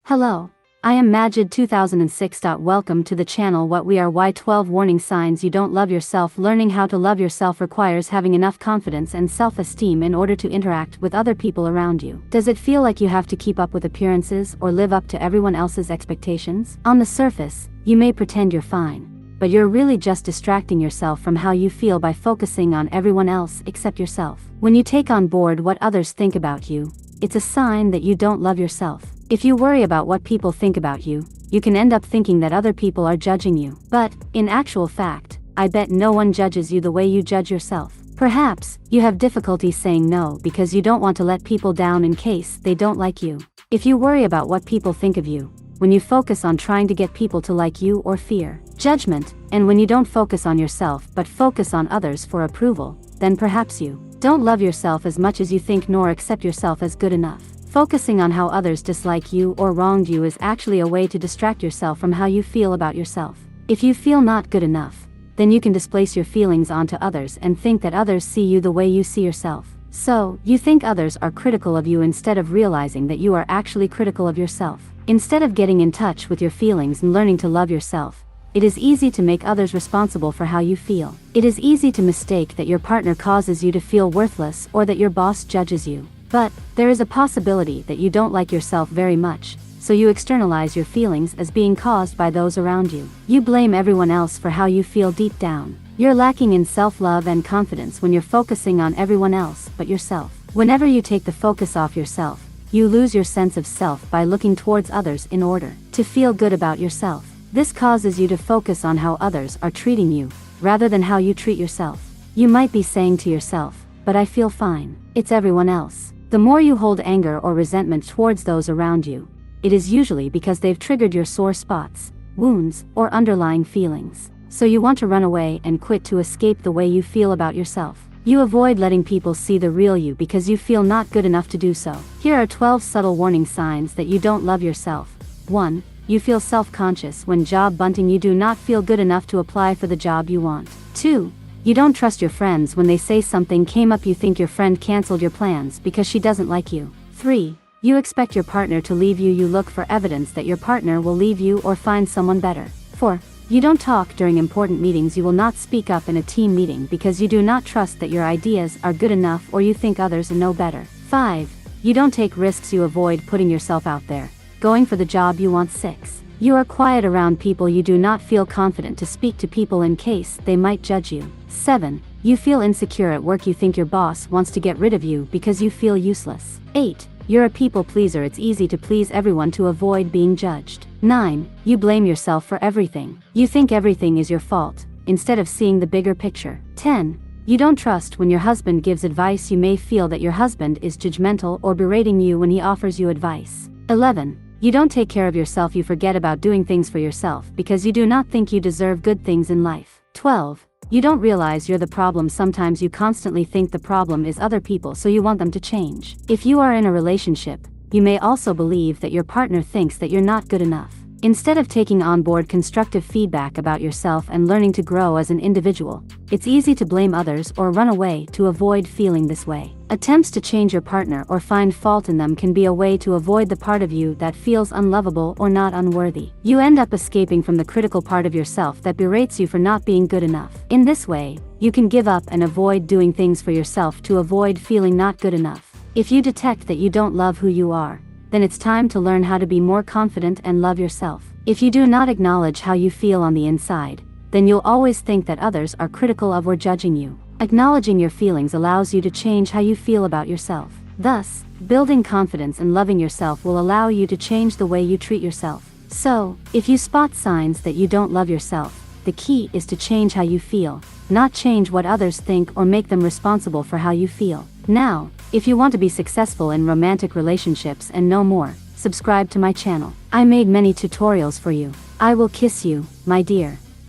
Hello, I am Majid 2006. Welcome to the channel. What we are. Why 12 warning signs you don't love yourself. Learning how to love yourself requires having enough confidence and self-esteem in order to interact with other people around you. Does it feel like you have to keep up with appearances or live up to everyone else's expectations? On the surface, you may pretend you're fine, but you're really just distracting yourself from how you feel by focusing on everyone else except yourself. When you take on board what others think about you, it's a sign that you don't love yourself. If you worry about what people think about you, you can end up thinking that other people are judging you. But, in actual fact, I bet no one judges you the way you judge yourself. Perhaps, you have difficulty saying no because you don't want to let people down in case they don't like you. If you worry about what people think of you, when you focus on trying to get people to like you or fear judgment, and when you don't focus on yourself but focus on others for approval, then perhaps you don't love yourself as much as you think nor accept yourself as good enough. Focusing on how others dislike you or wronged you is actually a way to distract yourself from how you feel about yourself. If you feel not good enough, then you can displace your feelings onto others and think that others see you the way you see yourself. So, you think others are critical of you instead of realizing that you are actually critical of yourself. Instead of getting in touch with your feelings and learning to love yourself, it is easy to make others responsible for how you feel. It is easy to mistake that your partner causes you to feel worthless or that your boss judges you. But, there is a possibility that you don't like yourself very much, so you externalize your feelings as being caused by those around you. You blame everyone else for how you feel deep down. You're lacking in self-love and confidence when you're focusing on everyone else but yourself. Whenever you take the focus off yourself, you lose your sense of self by looking towards others in order to feel good about yourself. This causes you to focus on how others are treating you, rather than how you treat yourself. You might be saying to yourself, "But I feel fine. It's everyone else." The more you hold anger or resentment towards those around you, it is usually because they've triggered your sore spots, wounds, or underlying feelings. So you want to run away and quit to escape the way you feel about yourself. You avoid letting people see the real you because you feel not good enough to do so. Here are 12 subtle warning signs that you don't love yourself. 1. You feel self-conscious when job hunting. You do not feel good enough to apply for the job you want. 2. You don't trust your friends when they say something came up. You think your friend canceled your plans because she doesn't like you. 3. You expect your partner to leave you. You look for evidence that your partner will leave you or find someone better. 4. You don't talk during important meetings. You will not speak up in a team meeting because you do not trust that your ideas are good enough or you think others know better. 5. You don't take risks. You avoid putting yourself out there, going for the job you want. 6. You are quiet around people. You do not feel confident to speak to people in case they might judge you. 7. You feel insecure at work. You think your boss wants to get rid of you because you feel useless. 8. You're a people pleaser. It's easy to please everyone to avoid being judged. 9. You blame yourself for everything. You think everything is your fault, instead of seeing the bigger picture. 10. You don't trust when your husband gives advice. You may feel that your husband is judgmental or berating you when he offers you advice. 11. You don't take care of yourself. You forget about doing things for yourself because you do not think you deserve good things in life. 12. You don't realize you're the problem. Sometimes you constantly think the problem is other people, so you want them to change. If you are in a relationship, you may also believe that your partner thinks that you're not good enough. Instead of taking on board constructive feedback about yourself and learning to grow as an individual, it's easy to blame others or run away to avoid feeling this way. Attempts to change your partner or find fault in them can be a way to avoid the part of you that feels unlovable or not unworthy. You end up escaping from the critical part of yourself that berates you for not being good enough. In this way, you can give up and avoid doing things for yourself to avoid feeling not good enough. If you detect that you don't love who you are, then it's time to learn how to be more confident and love yourself. If you do not acknowledge how you feel on the inside, then you'll always think that others are critical of or judging you. Acknowledging your feelings allows you to change how you feel about yourself. Thus, building confidence and loving yourself will allow you to change the way you treat yourself. So, if you spot signs that you don't love yourself, the key is to change how you feel, not change what others think or make them responsible for how you feel. Now, if you want to be successful in romantic relationships and know more, subscribe to my channel. I made many tutorials for you. I will kiss you, my dear.